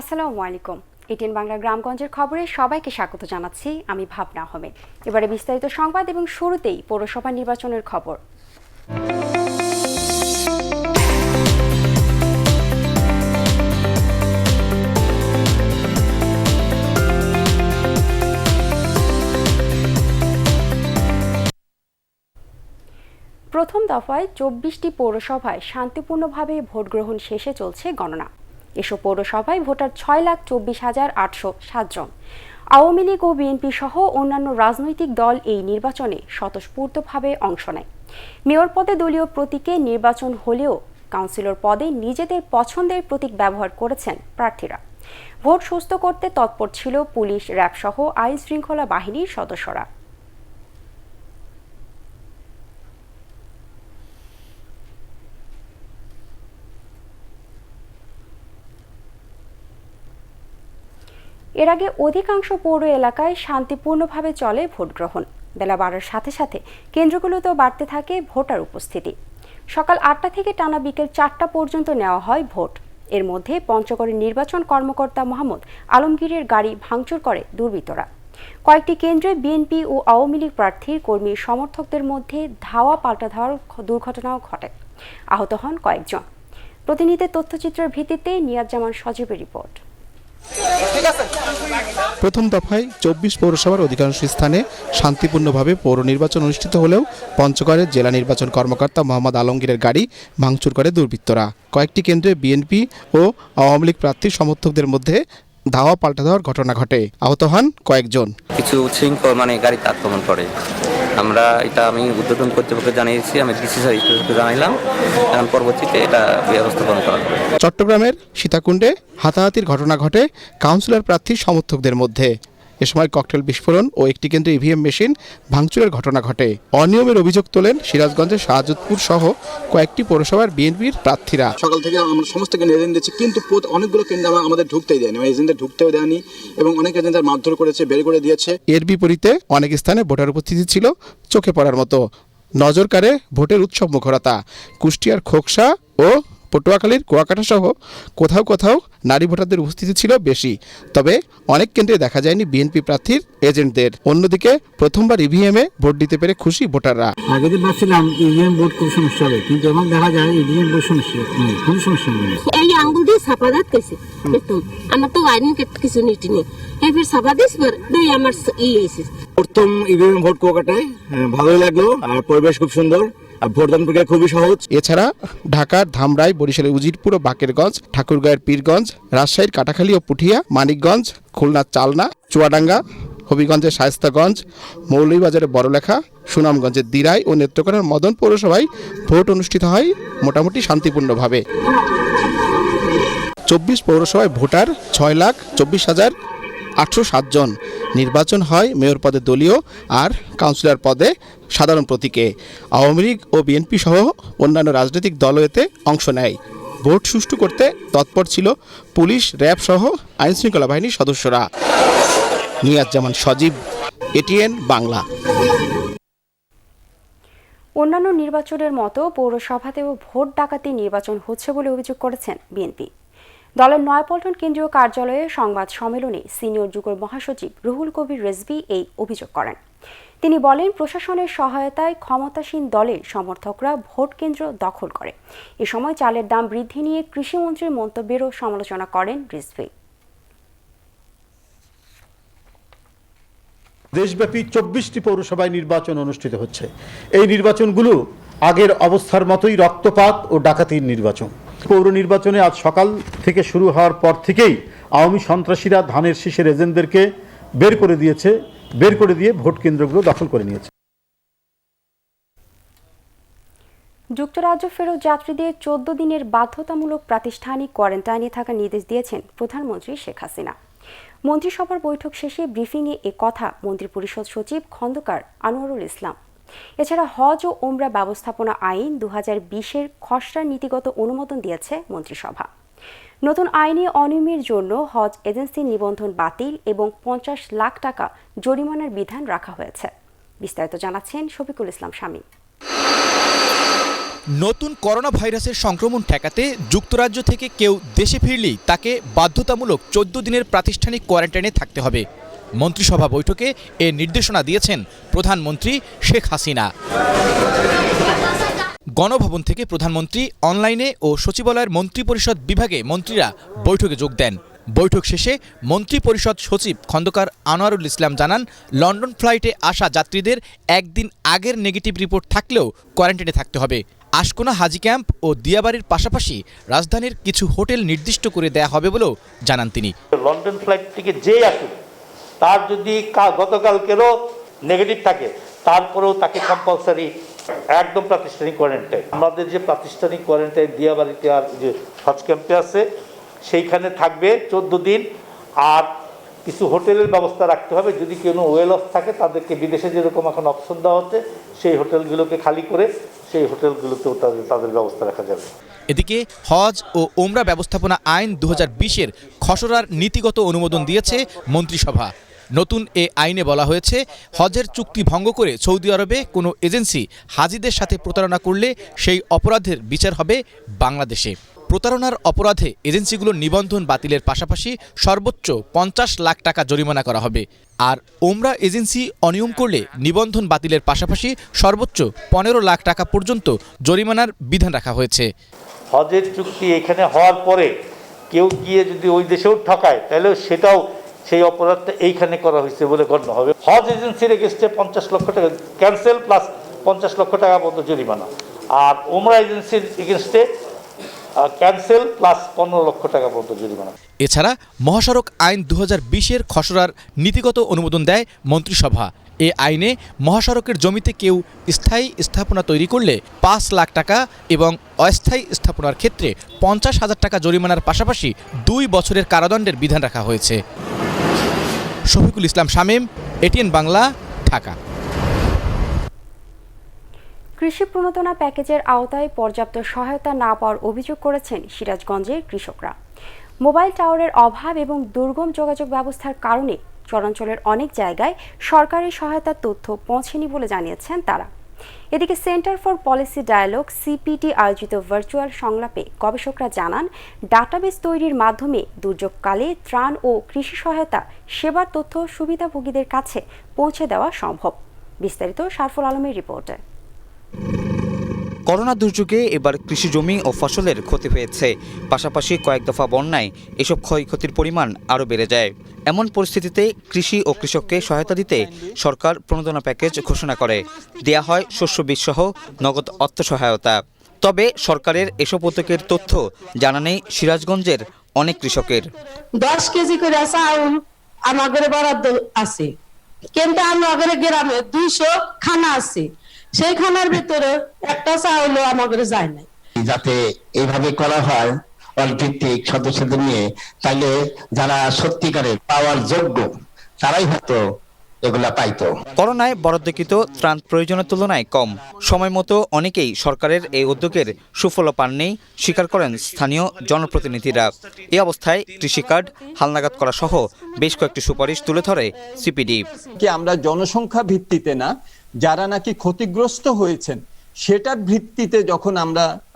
আসসালামু আলাইকুম। এটিএন বাংলা গ্রামগঞ্জের খবরে সবাইকে স্বাগত জানাচ্ছি। আমি ভাবনা আহমেদ। এবারে বিস্তারিত সংবাদ এবং শুরুতেই পৌরসভা নির্বাচনের খবর। প্রথম দফায় ২৪টি পৌরসভায় শান্তিপূর্ণভাবে ভোট গ্রহণ শেষে চলছে গণনা। এসব পৌরসভায় ভোটার ৬,২৪,৮০৭ জন। আওয়ামী লীগ ও বিএনপি সহ অন্যান্য রাজনৈতিক দল এই নির্বাচনে স্বতঃস্ফূর্তভাবে অংশ নেয়। মেয়র পদে দলীয় প্রতীকে নির্বাচন হলেও কাউন্সিলর পদে নিজেদের পছন্দের প্রতীক ব্যবহার করেছেন প্রার্থীরা। ভোট সুস্থ করতে তৎপর ছিল পুলিশ, র্যাব সহ আইন শৃঙ্খলা বাহিনীর সদস্যরা। এর আগে অধিকাংশ পৌর এলাকায় শান্তিপূর্ণভাবে চলে ভোট গ্রহণ। বেলা বাড়ার সাথে সাথে কেন্দ্রগুলোতেও বাড়তে থাকে ভোটার উপস্থিতি। সকাল ৮টা থেকে টানা বিকেল ৪টা পর্যন্ত নেওয়া হয় ভোট। এর মধ্যে পঞ্চগড়ের নির্বাচন কর্মকর্তা মোহাম্মদ আলমগীরের গাড়ি ভাঙচুর করে দুর্বৃত্তরা। কয়েকটি কেন্দ্রে বিএনপি ও আওয়ামী লীগ প্রার্থীর কর্মী সমর্থকদের মধ্যে ধাওয়া পাল্টা ধাওয়ার দুর্ঘটনাও ঘটে। আহত হন কয়েকজন। প্রতিনিধির তথ্যচিত্রের ভিত্তিতে নিয়াজ-জামান সজীবের রিপোর্ট। প্রথম দফায় ২৪ পৌরসভার অধিকাংশ স্থানে শান্তিপূর্ণভাবে পৌর নির্বাচন অনুষ্ঠিত হলেও পঞ্চগড়ের জেলা নির্বাচন কর্মকর্তা মোহাম্মদ আলমগীরের গাড়ি ভাঙচুর করে দুর্বৃত্তরা। কয়েকটি কেন্দ্রে বিএনপি ও আওয়ামী লীগ প্রার্থীর সমর্থকদের মধ্যে ধাওয়া পাল্টা দেওয়ার ঘটনা ঘটে। আহত হন কয়েকজন। কিছু উচ্ছৃঙ্খল গাড়িতে আক্রমণ করে। আমি উদ্বোধন কর্তৃপক্ষকে জানিয়েছি, আমি ডিসি স্যারকে জানাইলাম, এখন পরবর্তীতে এটা ব্যবস্থাপনা করা হবে। চট্টগ্রামের সীতাকুণ্ডে হাতাহাতির ঘটনা ঘটে কাউন্সিলর প্রার্থীর সমর্থকদের মধ্যে। এ সময় ককটেল বিস্ফোরণ ও একটি কেন্দ্রে ইভিএম মেশিন ভাঙচুরের ঘটনা ঘটে। অনিয়মের অভিযোগ তোলেন সিরাজগঞ্জের শাহজাদপুর সহ কয়েকটি পৌরসভার বিএনপির প্রার্থীরা। সকাল থেকে আমরা সমস্ত কেন্দ্রে এজেন্ট দিচ্ছি, কিন্তু অনেকগুলো কেন্দ্রে আমাদের ঢুকতেই দেয়নি, এজেন্টদের ঢুকতেও দেয়নি এবং অনেক এজেন্টদের মারধর করেছে, বের করে দিয়েছে। এর বিপরীতে অনেক স্থানে ভোটার উপস্থিতি ছিল চোখে পড়ার মতো। নজর কাড়ে ভোটের উৎসব মুখরতা। কুষ্টিয়ার খোকসা ও পটুয়াখালীর কুয়াকাটা সহ কোথাও কোথাও নারী ভোটারদের উপস্থিতি ছিল বেশি, তবে অনেক কেন্দ্রে দেখা যায়নি বিএনপি প্রার্থীর এজেন্টদের। অন্যদিকে প্রথমবার ইভিএমে ভোট দিতে পেরে খুশি ভোটাররা। আগে দিন ভাবছিলাম ইভিএম ভোট খুব সমস্যা হবে, কিন্তু এখন দেখা যায় ইভিএম ভোট সমস্যা কোনো সমস্যা নেই। এই আঙ্গুল দিয়ে ছাপা যাচ্ছে, আমার তো আইনি কিছু নীতি নেই, এবার ছাপা দিস দুই আমার হয়েছে। প্রথম ইভিএম ভোট কুয়াকাটায় ভালোই লাগলো, আর পরিবেশ খুব সুন্দর, ভোটদান প্রক্রিয়া খুবই সহজ। এছাড়া ঢাকার ধামরাই, বরিশালের উজিরপুর ও বাকেরগঞ্জ, ঠাকুরগাঁয়ের পীরগঞ্জ, রাজশাহীর কাটাখালী ও পুঠিয়া, মানিকগঞ্জ, খুলনার চালনা, চুয়াডাঙ্গা, হবিগঞ্জের শায়েস্তাগঞ্জ, মৌলভীবাজারের বড়লেখা, সুনামগঞ্জের দিরাই ও নেত্রকোনার মদন পৌরসভায় ভোট অনুষ্ঠিত হয় মোটামুটি শান্তিপূর্ণভাবে। ২৪ পৌরসভায় ভোটার ৬,২৪,৮০৭ জন। নির্বাচন হয় মেয়র পদে দলীয় আর কাউন্সিলর পদে সাধারণ প্রতীকে। আওয়ামী লীগ ও বিএনপি সহ অন্যান্য রাজনৈতিক দলও এতে অংশ নেয়। ভোট সুষ্ঠু করতে তৎপর ছিল পুলিশ, র্যাব সহ আইন শৃঙ্খলা বাহিনীর সদস্যরা। নিয়াজ-জামান সজীব, এটিএন বাংলা। অন্যান্য নির্বাচনের মতো পৌরসভাতেও ভোট ডাকাতি নির্বাচন হচ্ছে বলে অভিযোগ করেছেন বিএনপি। দলের নয়াপল্টন কেন্দ্রীয় কার্যালয়ে সংবাদ সম্মেলনে সিনিয়র যুগ্ম মহাসচিব রুহুল কবির রেজভী এই অভিযোগ করেন। তিনি বলেন, প্রশাসনের সহায়তায় ক্ষমতাসীন দলের সমর্থকরা ভোট কেন্দ্র দখল করে। এ সময় চালের দাম বৃদ্ধি নিয়ে কৃষিমন্ত্রীর মন্তব্যেরও সমালোচনা করেন রিজভী। দেশব্যাপী ২৪টি পৌরসভায় নির্বাচন অনুষ্ঠিত হচ্ছে। এই নির্বাচনগুলো আগের অবস্থার মতোই রক্তপাত ও ডাকাতির নির্বাচন। পৌর নির্বাচনে আজ সকাল থেকে শুরু হওয়ার পর থেকেই আওয়ামী সন্ত্রাসীরা ধানের শীষের এজেন্টদেরকে বের করে দিয়ে ভোট কেন্দ্রগুলো দখল করে নিয়েছে। যুক্তরাজ্য ফেরত যাত্রীদের ১৪ দিনের বাধ্যতামূলক প্রাতিষ্ঠানিক কোয়ারেন্টাইনে থাকার নির্দেশ দিয়েছেন প্রধানমন্ত্রী শেখ হাসিনা। মন্ত্রিসভার বৈঠক শেষে ব্রিফিংয়ে এ কথা মন্ত্রিপরিষদ সচিব খন্দকার আনোয়ারুল ইসলাম। এছাড়া হজ ও ওমরা ব্যবস্থাপনা আইন ২০২০-এর খসড়ার নীতিগত অনুমোদন দিয়েছে মন্ত্রিসভা। নতুন আইনে অনিয়মের জন্য হজ এজেন্সির নিবন্ধন বাতিল এবং ৫০ লাখ টাকা জরিমানার বিধান রাখা হয়েছে। বিস্তারিত জানাচ্ছেন শফিকুল ইসলাম শামীম। নতুন করোনা ভাইরাসের সংক্রমণ ঠেকাতে যুক্তরাজ্য থেকে কেউ দেশে ফিরলেই তাকে বাধ্যতামূলক 14 দিনের প্রাতিষ্ঠানিক কোয়ারেন্টাইনে থাকতে হবে। মন্ত্রিসভা বৈঠকে এ নির্দেশনা দিয়েছেন প্রধানমন্ত্রী শেখ হাসিনা। গণভবন থেকে প্রধানমন্ত্রী অনলাইনে ও সচিবালয়ের মন্ত্রিপরিষদ বিভাগে মন্ত্রীরা বৈঠকে যোগ দেন। বৈঠক শেষে মন্ত্রিপরিষদ সচিব খন্দকার আনোয়ারুল ইসলাম জানান, লন্ডন ফ্লাইটে আসা যাত্রীদের একদিন আগের নেগেটিভ রিপোর্ট থাকলেও কোয়ারেন্টাইনে থাকতে হবে। আশকোনা হাজি ক্যাম্প ও দিয়াবাড়ির পাশাপাশি রাজধানীর কিছু হোটেল নির্দিষ্ট করে দেয়া হবে বলেও জানান তিনি। লন্ডন ফ্লাইট থেকে যেই আসুক, তার যদি গতকালকেরও নেগেটিভ থাকে, তারপরেও তাকে কম্পালসারি একদম প্রাতিষ্ঠানিক কোয়ারেন্টাইন। আমাদের যে প্রাতিষ্ঠানিক কোয়ারেন্টাইন দিয়াবাড়িতে আর যে হজ ক্যাম্পে আছে, সেইখানে থাকবে 14 দিন। আর কিছু হোটেলের ব্যবস্থা রাখতে হবে, যদি কোনো ওয়েল অফ থাকে তাদেরকে বিদেশে যেরকম এখন অপশন দেওয়া হচ্ছে, সেই হোটেলগুলোকে খালি করে সেই হোটেলগুলোতেও তাদের ব্যবস্থা রাখা যাবে। এদিকে হজ ও ওমরা ব্যবস্থাপনা আইন 2020-এর খসড়ার নীতিগত অনুমোদন দিয়েছে মন্ত্রিসভা। নতুন এ আইনে বলা হয়েছে, হজের চুক্তি ভঙ্গ করে সৌদি আরবে কোনো এজেন্সি হাজিদের সাথে প্রতারণা করলে সেই অপরাধের বিচার হবে বাংলাদেশে। প্রতারণার অপরাধে এজেন্সিগুলোর নিবন্ধন বাতিলের পাশাপাশি সর্বোচ্চ 50 লাখ টাকা জরিমানা করা হবে। আর ওমরা এজেন্সি অনিয়ম করলে নিবন্ধন বাতিলের পাশাপাশি সর্বোচ্চ 15 লাখ টাকা পর্যন্ত জরিমানার বিধান রাখা হয়েছে। হজের চুক্তি এখানে হওয়ার পরে কেউ গিয়ে যদি ওই দেশেও ঠকায়, তাহলে সেটাও সেই অপরাধটা এইখানে করা হয়েছে বলে গণ্য হবে। হজ এজেন্সির এগেস্টে 50 লক্ষ টাকা ক্যান্সেল প্লাস 50 লক্ষ টাকা পর্যন্ত জরিমানা, আর ওমরা এজেন্সির এগেস্টে ক্যান্সেল প্লাস 15 লক্ষ টাকা পর্যন্ত জরিমানা। এছাড়া মহাসড়ক আইন 2020-এর খসড়ার নীতিগত অনুমোদন দেয় মন্ত্রিসভা। এ আইনে মহাসড়কের জমিতে কেউ স্থায়ী স্থাপনা তৈরি করলে 5 লাখ টাকা এবং অস্থায়ী স্থাপনার ক্ষেত্রে 50,000 টাকা জরিমানার পাশাপাশি 2 বছরের কারাদণ্ডের বিধান রাখা হয়েছে। শফিকুল ইসলাম শামীম, এটিএন বাংলা, ঢাকা। কৃষি প্রণোদনা প্যাকেজের আওতায় পর্যাপ্ত সহায়তা না পাওয়ার অভিযোগ করেছেন সিরাজগঞ্জের কৃষকরা। মোবাইল টাওয়ারের অভাব এবং দুর্গম যোগাযোগ ব্যবস্থার কারণে চরাঞ্চলের অনেক জায়গায় সরকারি সহায়তার তথ্য পৌঁছেনি বলে জানিয়েছেন তারা। এদিকে centre for policy dialogue CPT আয়োজিত ভার্চুয়াল সংলাপে গবেষকরা জানান, ডাটাবেস তৈরির মাধ্যমে দুর্যোগকালে ত্রাণ ও কৃষি সহায়তা সেবার তথ্য সুবিধাভোগীদের কাছে পৌঁছে দেওয়া সম্ভব। বিস্তারিত শারফুল আলমের রিপোর্টে। করোনা দুর্যোগে এবার কৃষি জমি ও ফসলের ক্ষতি হয়েছে, পাশাপাশি কয়েক দফা বন্যায় এসব ক্ষয়ক্ষতির পরিমাণ আরও বেড়ে যায়। এমন পরিস্থিতিতে কৃষি ও কৃষককে সহায়তা দিতে সরকার প্রণোদনা প্যাকেজ ঘোষণা করে। দেয়া হয় শস্য বীজ সহ নগদ অর্থ সহায়তা। তবে সরকারের এসব উদ্যোগের তথ্য জানা নেই সিরাজগঞ্জের অনেক কৃষকের। 10 কেজি করে চাউল আমাদের বরাদ্দ আছে, কিন্তু আমাদের গ্রামে 200 খানা আছে, সেই খানার ভিতরে একটা চাউলও আমাদের যায় না। যাতে এইভাবে করা হয় অল্পভিত্তিক সদস্যদের নিয়ে, তাহলে যারা সত্যিকারের পাওয়ার যোগ্য তারাই হয়তো এগুলা পাইতো। করোনায় বরাদ্দকৃত ত্রাণ প্রয়োজনের তুলনায় কম, সময় মতো অনেকেই সরকারের এই উদ্যোগের সুফল পাননি, স্বীকার করেন স্থানীয় জনপ্রতিনিধিরা। এই অবস্থায় কৃষি কার্ড হালনাগাদ করা সহ বেশ কয়েকটি সুপারিশ তুলে ধরে সিপিডি। আমরা জনসংখ্যা ভিত্তিতে না, যারা নাকি ক্ষতিগ্রস্ত হয়েছেন সেটার ভিত্তিতে যখন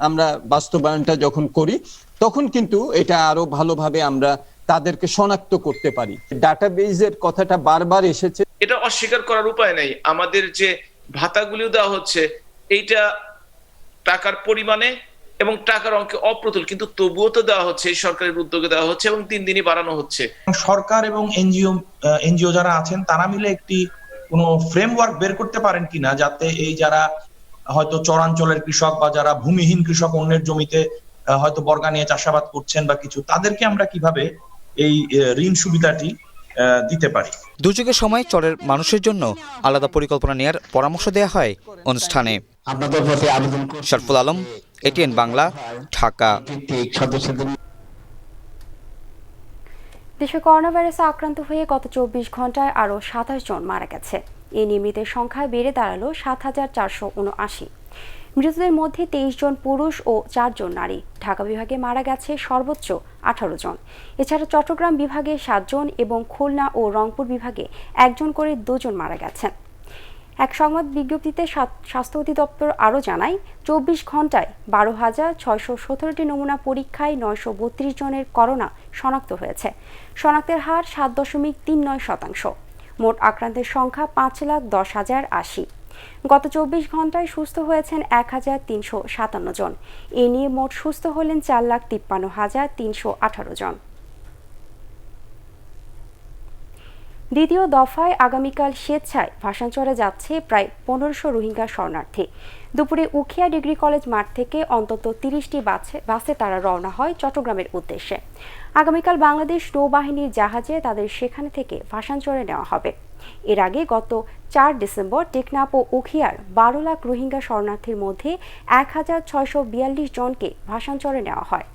আমরা বাস্তবায়নটা যখন করি, তখন কিন্তু এটা আরো ভালোভাবে আমরা তাদেরকে শনাক্ত করতে পারি। ডাটাবেজের কথাটা বারবার এসেছে, এটা অস্বীকার করার উপায় নেই। আমাদের যে ভাতাগুলো দেওয়া হচ্ছে, এইটা টাকার পরিমাণে এবং টাকার অঙ্কে অপ্রতুল, কিন্তু তবুও তো দেওয়া হচ্ছে, এই সরকারের উদ্যোগে দেওয়া হচ্ছে এবং 3 দিনই বাড়ানো হচ্ছে। সরকার এবং এনজিও যারা আছেন তারা মিলে একটি কোনো ফ্রেমওয়ার্ক বের করতে পারেন কিনা, যাতে এই যারা হয়তো চরাঞ্চলের কৃষক বা যারা ভূমিহীন কৃষক অন্যের জমিতে হয়তো বর্গা নিয়ে চাষাবাদ করছেন বা কিছু, তাদেরকে আমরা কিভাবে এই ঋণ সুবিধাটি দিতে পারি। দুর্যোগের সময় চরের মানুষের জন্য আলাদা পরিকল্পনা নেওয়ার পরামর্শ দেওয়া হয় অনুষ্ঠানে। আপনাদের প্রতি আবেদন করছি, শারফুল আলম, এটিএন বাংলা, ঢাকা। দেশে করোনা ভাইরাসে আক্রান্ত হয়ে গত 24 ঘন্টায় আরও 27 জন মারা গেছে। এই নিয়ে মৃতের সংখ্যা বেড়ে দাঁড়ালো 7,479। মৃতদের মধ্যে 23 জন পুরুষ ও 4 জন নারী। ঢাকা বিভাগে মারা গেছে সর্বোচ্চ 18 জন। এছাড়া চট্টগ্রাম বিভাগে 7 জন এবং খুলনা ও রংপুর বিভাগে 1 জন করে 2 জন মারা গেছেন। এক সংবাদ বিজ্ঞপ্তিতে স্বাস্থ্য অধিদপ্তর আরও জানায় ২৪ ঘন্টায় ১২,৬১৭টি নমুনা পরীক্ষায় ৯৩২ জনের করোনা শনাক্ত হয়েছে। শনাক্তের হার ৭.৩৯%। মোট আক্রান্তের সংখ্যা ৫,১০,০৮০। গত ২৪ ঘন্টায় সুস্থ হয়েছেন ১,৩৫৭ জন। এ নিয়ে মোট সুস্থ হলেন ৪,৫৩,৩১৮ জন। দ্বিতীয় দফায় আগামীকাল স্বেচ্ছায় ভাসানচরে যাচ্ছে প্রায় ১৫০০ রোহিঙ্গা শরণার্থী। দুপুরে উখিয়া ডিগ্রি কলেজ মাঠ থেকে অন্তত ৩০টি বাসে তারা রওনা হয় চট্টগ্রামের উদ্দেশ্যে। আগামীকাল বাংলাদেশ নৌবাহিনীর জাহাজে তাদের সেখানে থেকে ভাসানচরে নেওয়া হবে। এর আগে গত ৪ ডিসেম্বর টেকনাফ ও উখিয়ার ১২ লাখ রোহিঙ্গা শরণার্থীর মধ্যে ১,৬৪২ জনকে ভাসানচরে নেওয়া হয়।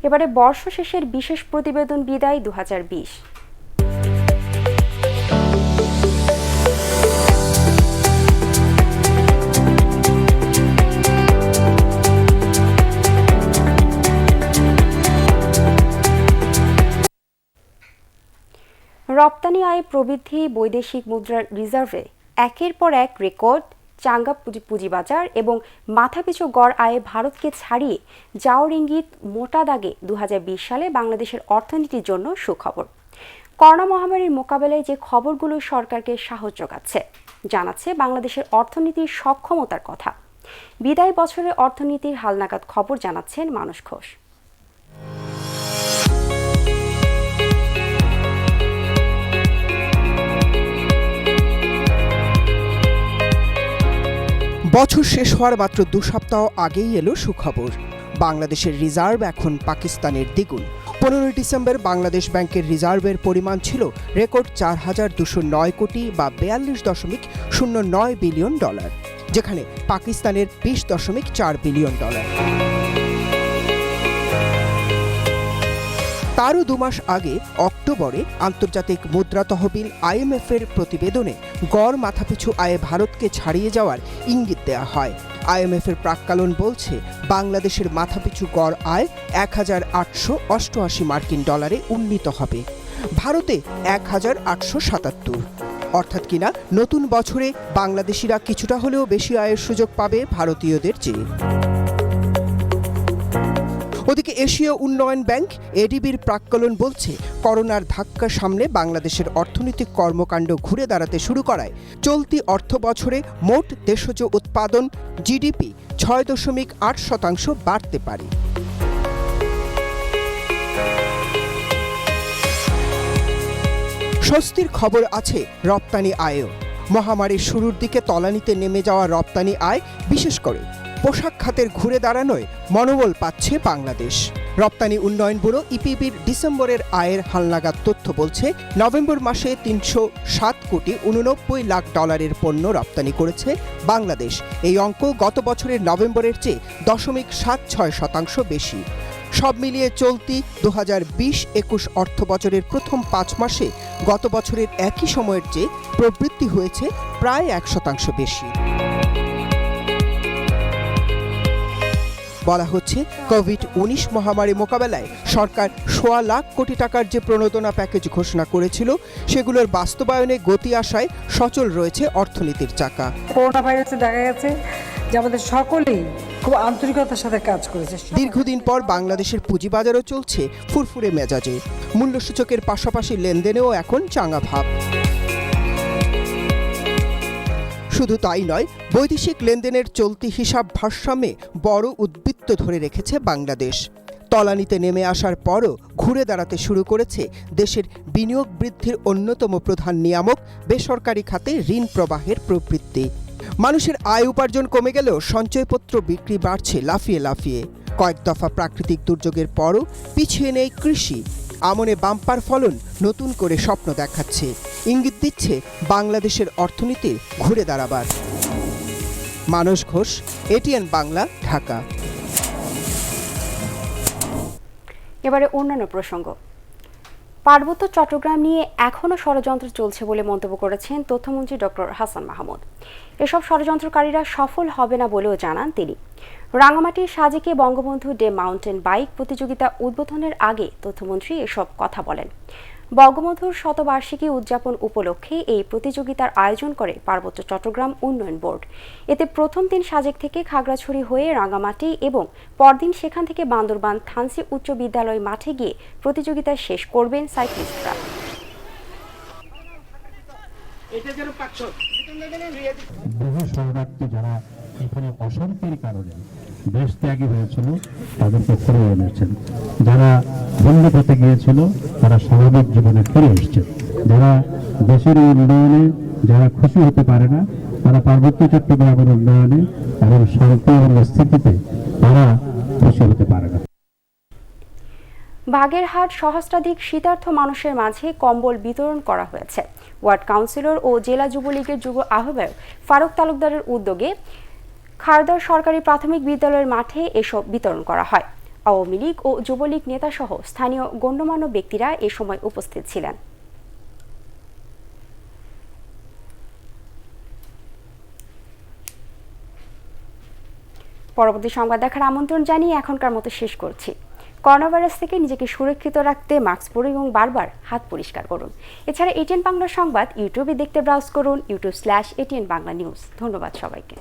এবারে বর্ষ শেষের বিশেষ প্রতিবেদন বিদায় ২০২০। রপ্তানি আয় প্রবৃদ্ধি, বৈদেশিক মুদ্রার রিজার্ভে একের পর এক রেকর্ড, চাঙ্গা পুঁজিবাজার এবং মাথাপিছু গড় আয়ে ভারতকে ছাড়িয়ে যাওয়ার ইঙ্গিত মোটা দাগে ২০২০ সালে বাংলাদেশের অর্থনীতির জন্য সুখবর। করোনা মহামারীর মোকাবেলায় যে খবরগুলো সরকারকে সাহস যোগাচ্ছে, জানাচ্ছে বাংলাদেশের অর্থনীতির সক্ষমতার কথা। বিদায় বছরের অর্থনীতির হালনাগাদ খবর জানাচ্ছেন মানস ঘোষ। বছর শেষ হওয়ার মাত্র ২ সপ্তাহ আগেই এলো সুখবর। বাংলাদেশের রিজার্ভ এখন পাকিস্তানের দ্বিগুণ। ১৫ ডিসেম্বর বাংলাদেশ ব্যাংকের রিজার্ভের পরিমাণ ছিল রেকর্ড ৪,২০৯ কোটি বা ৪২.09 বিলিয়ন ডলার, যেখানে পাকিস্তানের ২০.৪ বিলিয়ন ডলার। তারও ২ মাস আগে অক্টোবরে আন্তর্জাতিক মুদ্রা তহবিল IMF এর প্রতিবেদনে গড় মাথাপিছু আয়ে ভারতকে ছাড়িয়ে যাওয়ার ইঙ্গিত দেওয়া হয়। IMF এর প্রাক্কালন বলছে বাংলাদেশের মাথাপিছু গড় আয় ১,৮৮৮ মার্কিন ডলারে উন্নীত হবে, ভারতে ১,৮৭৭। অর্থাৎ কিনা নতুন বছরে বাংলাদেশিরা কিছুটা হলেও বেশি আয়ের সুযোগ পাবে ভারতীয়দের চেয়ে। ওদিকে এশীয় উন্নয়ন ব্যাংক ADBর প্রাক্কলন বলছে করোনার ধাক্কা সামলে বাংলাদেশের অর্থনৈতিক কর্মকাণ্ড ঘুরে দাঁড়াতে শুরু করায় চলতি অর্থ বছরে মোট দেশজ উৎপাদন GDP ৬.৮% বাড়তে পারে। স্বস্তির খবর আছে রপ্তানি আয়েও। মহামারীর শুরুর দিকে তলানিতে নেমে যাওয়া রপ্তানি আয়, বিশেষ করে পোশাক খাতের ঘুরে দাঁড়ানোয় মনোবল পাচ্ছে বাংলাদেশ। রপ্তানি উন্নয়ন ব্যুরো EPBর ডিসেম্বরের আয়ের হালনাগাদ তথ্য বলছে নভেম্বর মাসে ৩০৭ কোটি ৮৯ লাখ ডলারের পণ্য রপ্তানি করেছে বাংলাদেশ। এই অঙ্ক গত বছরের নভেম্বরের চেয়ে 0.76% বেশি। সব মিলিয়ে চলতি ২০২০-২১ অর্থ বছরের প্রথম ৫ মাসে গত বছরের একই সময়ের চেয়ে প্রবৃদ্ধি হয়েছে প্রায় ১% বেশি। বলা হচ্ছে কোভিড-১৯ মহামারী মোকাবেলায় সরকার ১.৫ লাখ কোটি টাকার যে প্রণোদনা প্যাকেজ ঘোষণা করেছিল, সেগুলোর বাস্তবায়নে গতি আসায় সচল রয়েছে অর্থনীতির চাকা। করোনা ভাইরাসে দেখা গেছে যে আমাদের সকলেই খুব আন্তরিকতার সাথে কাজ করেছে। দীর্ঘদিন পর বাংলাদেশের পুঁজিবাজারও চলছে ফুরফুরে মেজাজে। মূল্যসূচকের পাশাপাশি লেনদেনেও এখন চাঙা ভাব। শুধু তাই নয়, বৈদেশিক লেনদেনের চলতি হিসাব ভারসাম্যে বড় উদ্বৃত্ত ধরে রেখেছে বাংলাদেশ। তলানিতে নেমে আসার পরও ঘুরে দাঁড়াতে শুরু করেছে দেশের বিনিয়োগ বৃদ্ধির অন্যতম প্রধান নিয়ামক বেসরকারি খাতে ঋণ প্রবাহের প্রবৃদ্ধি। মানুষের আয় উপার্জন কমে গেলেও সঞ্চয়পত্র বিক্রি বাড়ছে লাফিয়ে লাফিয়ে। কয়েক দফা প্রাকৃতিক দুর্যোগের পরও পিছিয়ে নেই কৃষি। আমনে বাম্পার ফলন নতুন করে স্বপ্ন দেখাচ্ছে, ইঙ্গিত দিচ্ছে বাংলাদেশের অর্থনীতির ঘুরে দাঁড়াবার। মানস ঘোষ, ATN বাংলা, ঢাকা। এবারে অন্যান্য প্রসঙ্গ। পার্বত্য চট্টগ্রাম নিয়ে এখনও ষড়যন্ত্র চলছে বলে মন্তব্য করেছেন তথ্যমন্ত্রী ডক্টর হাসান মাহমুদ। এসব ষড়যন্ত্রকারীরা সফল হবে না বলেও জানান তিনি। রাঙামাটির সাজেকে বঙ্গবন্ধু ডে মাউন্টেন বাইক প্রতিযোগিতা উদ্বোধনের আগে তথ্যমন্ত্রী এসব কথা বলেন। বঙ্গবন্ধুর শতবার্ষিকী উদযাপন উপলক্ষে এই প্রতিযোগিতার আয়োজন করে পার্বত্য চট্টগ্রাম উন্নয়ন বোর্ড। এতে প্রথম দিন সাজেক থেকে খাগড়াছড়ি হয়ে রাঙামাটি এবং পরদিন সেখান থেকে বান্দরবান থানসি উচ্চ বিদ্যালয় মাঠে গিয়ে প্রতিযোগিতা শেষ করবেন সাইক্লিস্টরা। বহু শরণার্থী যারা এখানে অশান্তির কারণে দেশ ত্যাগী হয়েছিল তাদেরকে ফিরে এনেছেন, যারা ভিন্ন পথে গিয়েছিল তারা স্বাভাবিক জীবনে ফিরে এসছে, যারা দেশের উন্নয়নে যারা খুশি হতে পারে না তারা পার্বত্য চট্টগ্রামের উন্নয়নে এবং শান্তি এবং স্থিতিতে তারা খুশি হতে পারে না। বাগেরহাট সহস্রাধিক শীতার্থ মানুষের মাঝে কম্বল বিতরণ করা হয়েছে। ওয়ার্ড কাউন্সিলর ও জেলা যুবলীগের যুব আহ্বায়ক ফারুক তালুকদারের উদ্যোগে খারদার সরকারি প্রাথমিক বিদ্যালয়ের মাঠে এসব বিতরণ করা হয়। আওয়ামী লীগ ও যুবলীগ নেতাসহ স্থানীয় গণ্যমান্য ব্যক্তিরা এ সময় উপস্থিত ছিলেন। পরবর্তী সংবাদ দেখার আমন্ত্রণ জানিয়ে এখনকার মতো শেষ করছি। করোনা ভাইরাস থেকে নিজেকে সুরক্ষিত রাখতে মাস্ক পরুন এবং বারবার হাত পরিষ্কার করুন। এছাড়া এটিএন বাংলা সংবাদ ইউটিউবে দেখতে ব্রাউজ করুন youtube/ATN বাংলা নিউজ। ধন্যবাদ সবাইকে।